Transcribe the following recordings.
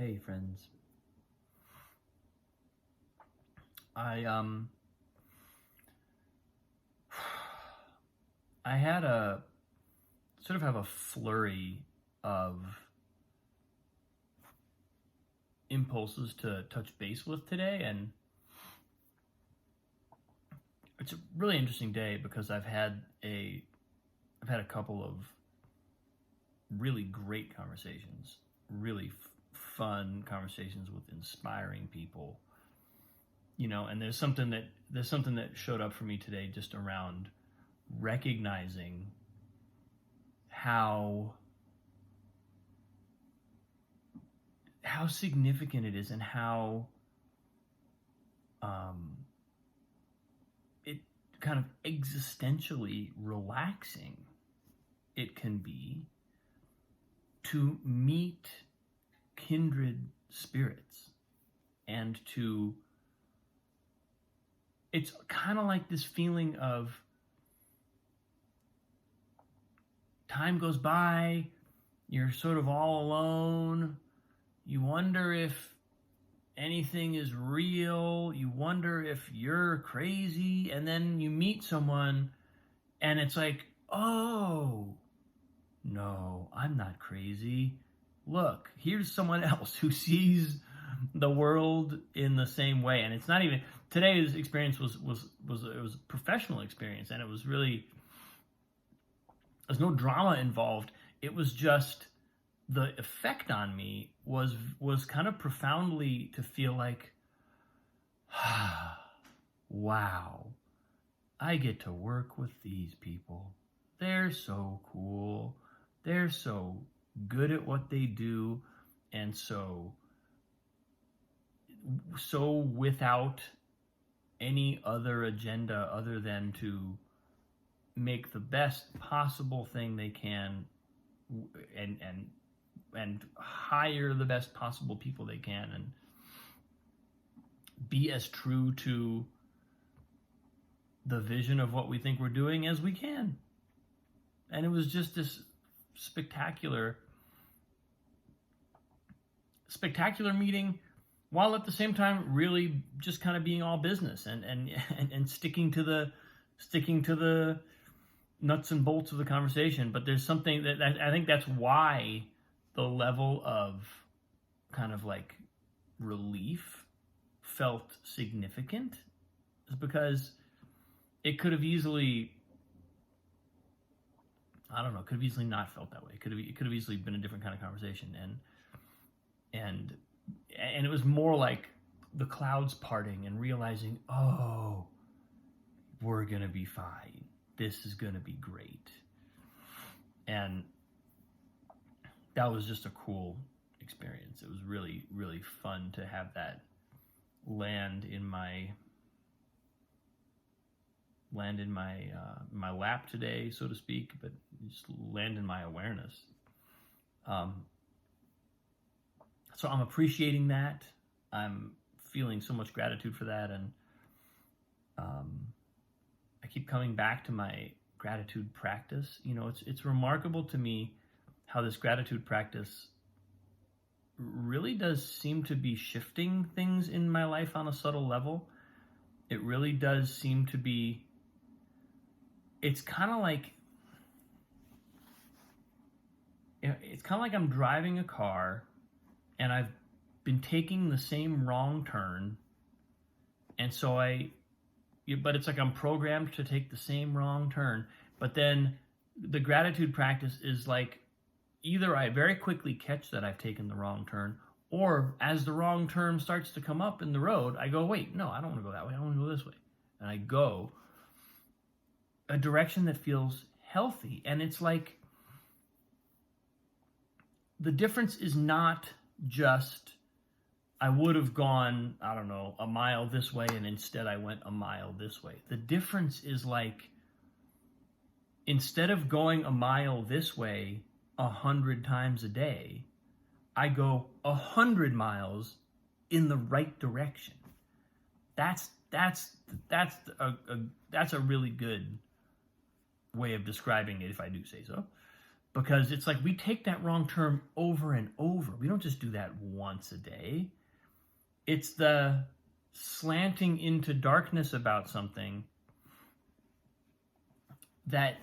Hey friends. I I had a sort of have a flurry of impulses to touch base with today, and it's a really interesting day because I've had a couple of really great conversations, really fun conversations with inspiring people. And there's something that showed up for me today just around recognizing how significant it is, and how it kind of existentially relaxing it can be to meet kindred spirits, and to it's kind of like this feeling of time goes by, you're sort of all alone, you wonder if anything is real, you wonder if you're crazy, and then you meet someone and it's like, oh, no, I'm not crazy. Look, here's someone else who sees the world in the same way. And it's not even today's experience was it was a professional experience, and it was really, there's no drama involved. It was just the effect on me was kind of profoundly to feel like, wow, I get to work with these people. They're so cool. They're so good at what they do, and so without any other agenda other than to make the best possible thing they can, and hire the best possible people they can, and be as true to the vision of what we think we're doing as we can. And it was just this spectacular meeting, while at the same time really just kind of being all business, and sticking to the nuts and bolts of the conversation. But there's something that I think that's why the level of kind of like relief felt significant, is because it could have easily, could have easily not felt that way. It could have easily been a different kind of conversation, and it was more like the clouds parting and realizing, oh, we're gonna be fine. This is gonna be great. And that was just a cool experience. It was really, really fun to have that land in my my lap today, so to speak, but just land in my awareness. So I'm appreciating that. I'm feeling so much gratitude for that, and I keep coming back to my gratitude practice. It's remarkable to me how this gratitude practice really does seem to be shifting things in my life on a subtle level. It really does seem to be, it's kind of like I'm driving a car and I've been taking the same wrong turn, and so but it's like I'm programmed to take the same wrong turn. But then the gratitude practice is like, either I very quickly catch that I've taken the wrong turn, or as the wrong turn starts to come up in the road, I go, wait, no, I don't want to go that way. I want to go this way. And I go a direction that feels healthy. And it's like, the difference is not just, I would have gone, a mile this way, and instead I went a mile this way. The difference is like, instead of going a mile this way 100 times a day, I go 100 miles in the right direction. That's a really good way of describing it, if I do say so. Because it's like we take that wrong turn over and over. We don't just do that once a day. It's the slanting into darkness about something that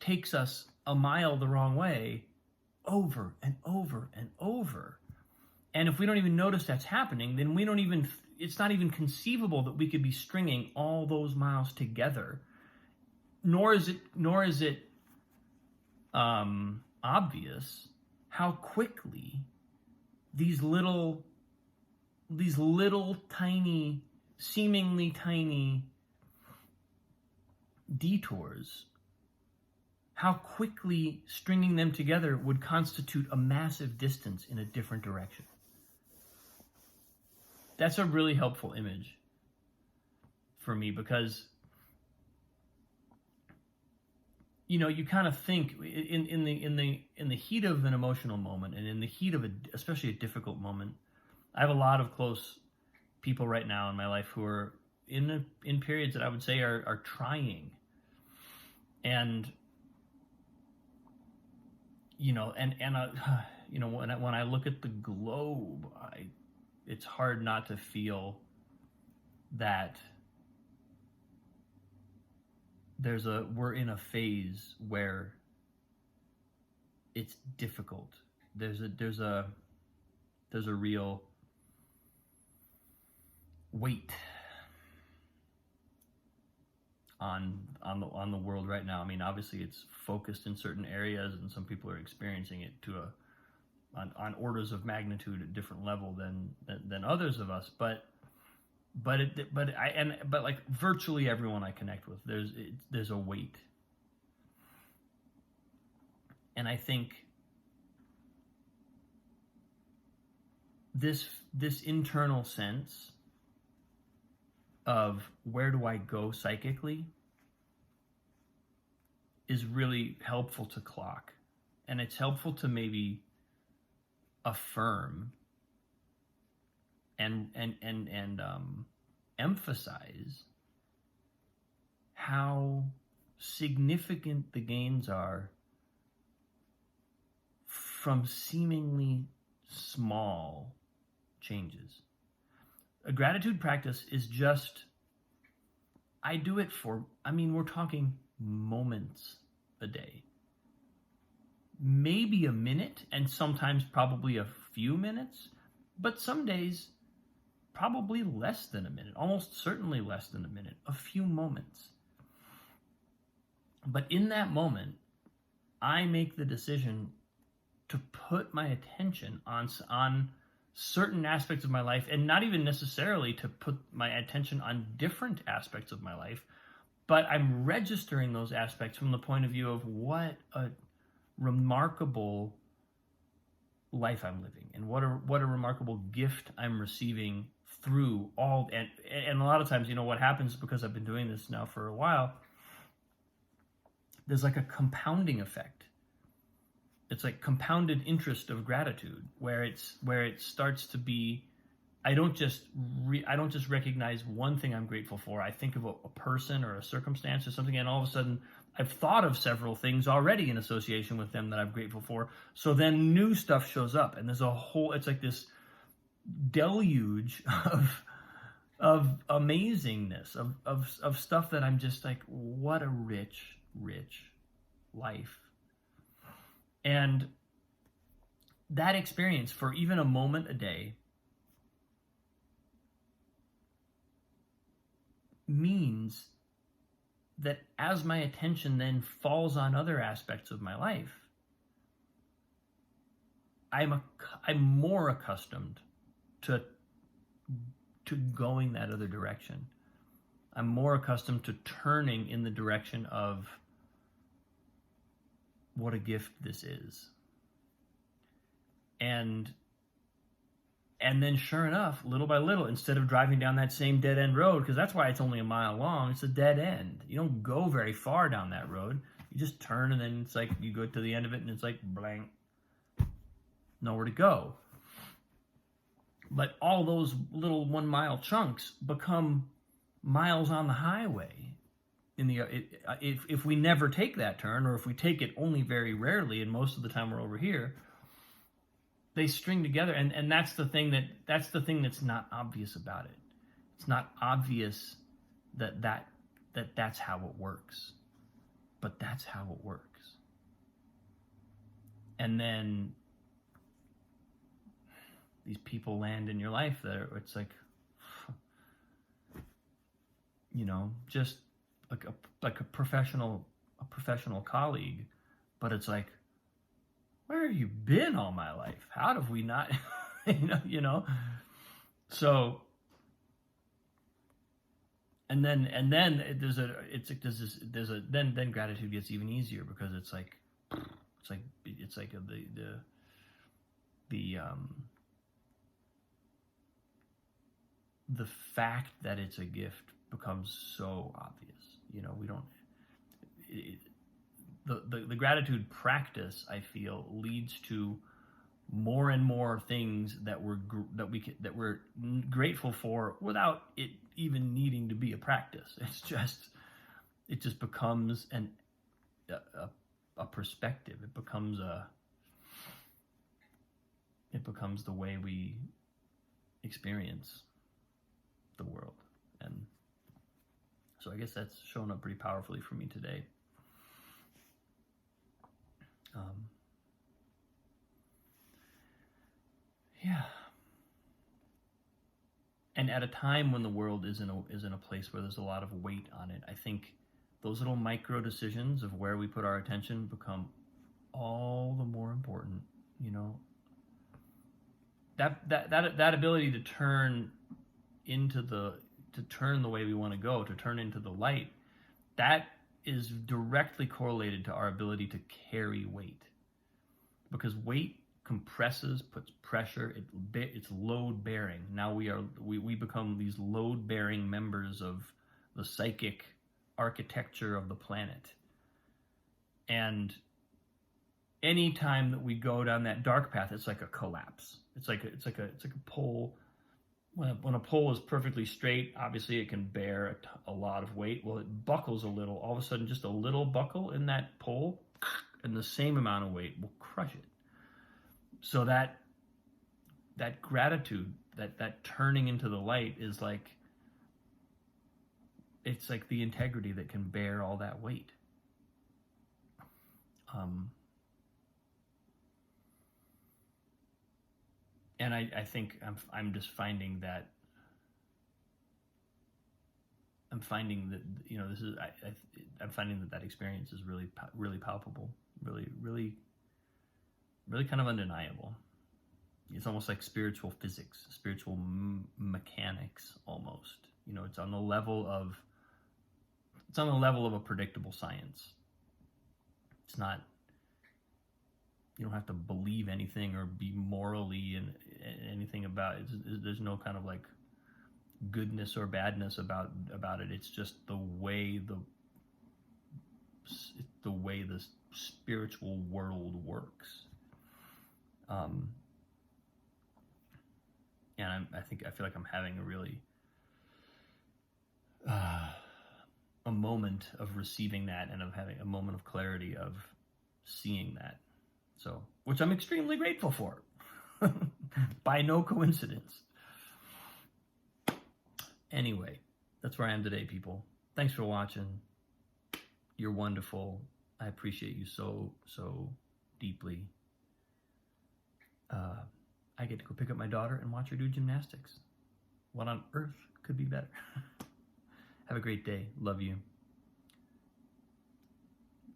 takes us a mile the wrong way over and over and over. And if we don't even notice that's happening, then it's not even conceivable that we could be stringing all those miles together. Nor is it obvious how quickly these little tiny, seemingly tiny detours, how quickly stringing them together would constitute a massive distance in a different direction. That's a really helpful image for me, because you kind of think in the heat of an emotional moment, and in the heat of especially a difficult moment. I have a lot of close people right now in my life who are in periods that I would say are trying, and when I look at the globe, it's hard not to feel that we're in a phase where it's difficult. There's a real weight on the world right now. I mean, obviously it's focused in certain areas, and some people are experiencing it on orders of magnitude at different level than others of us, but like virtually everyone I connect with, there's a weight. And I think this internal sense of where do I go psychically is really helpful to clock. And it's helpful to maybe affirm and emphasize how significant the gains are from seemingly small changes. A gratitude practice is just, we're talking moments a day. Maybe a minute, and sometimes probably a few minutes, but some days probably less than a minute, almost certainly less than a minute, a few moments. But in that moment, I make the decision to put my attention on certain aspects of my life, and not even necessarily to put my attention on different aspects of my life, but I'm registering those aspects from the point of view of what a remarkable life I'm living, and what a remarkable gift I'm receiving through all. And a lot of times, what happens, because I've been doing this now for a while, there's like a compounding effect. It's like compounded interest of gratitude, where it starts to be, I don't just recognize one thing I'm grateful for. I think of a person or a circumstance or something, and all of a sudden I've thought of several things already in association with them that I'm grateful for. So then new stuff shows up, and there's it's like this deluge of amazingness, of stuff that I'm just like, what a rich life. And that experience, for even a moment a day, means that as my attention then falls on other aspects of my life, I'm more accustomed to going that other direction. I'm more accustomed to turning in the direction of what a gift this is. And then sure enough, little by little, instead of driving down that same dead end road, because that's why it's only a mile long, it's a dead end. You don't go very far down that road. You just turn, and then it's like you go to the end of it, and it's like blank, nowhere to go. But all those little 1 mile chunks become miles on the highway if we never take that turn, or if we take it only very rarely, and most of the time we're over here, they string together, and that's the thing that's not obvious about it. It's not obvious that's how it works, but that's how it works. And then these people land in your life it's like, just like a professional colleague, but it's like, where have you been all my life? How have we not, So, and then then gratitude gets even easier, because it's like the fact that it's a gift becomes so obvious. We don't. The gratitude practice, I feel, leads to more and more things that we're grateful for without it even needing to be a practice. It just becomes a perspective. It becomes the way we experience the world. And so I guess that's shown up pretty powerfully for me today. Yeah. And at a time when the world is in a place where there's a lot of weight on it, I think those little micro decisions of where we put our attention become all the more important. That ability to turn the way we want to go, to turn into the light, that is directly correlated to our ability to carry weight. Because weight compresses, puts pressure, it's load bearing. Now we become these load bearing members of the psychic architecture of the planet. And anytime that we go down that dark path, it's like a collapse. It's like a pole. When a pole is perfectly straight, obviously it can bear a lot of weight. Well, it buckles a little. All of a sudden, just a little buckle in that pole, and the same amount of weight will crush it. So that gratitude, that turning into the light, is like, it's like the integrity that can bear all that weight. And I think I'm just finding that I'm finding that experience is really palpable, really kind of undeniable. It's almost like spiritual physics, spiritual mechanics almost. It's on the level of a predictable science. It's not. You don't have to believe anything or be morally and anything about it. There's no kind of like goodness or badness about it. It's just the way the spiritual world works. And I feel like I'm having a really a moment of receiving that, and of having a moment of clarity of seeing that. So, which I'm extremely grateful for, by no coincidence. Anyway, that's where I am today, people. Thanks for watching. You're wonderful. I appreciate you so deeply. I get to go pick up my daughter and watch her do gymnastics. What on earth could be better? Have a great day. Love you.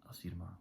I'll see you tomorrow.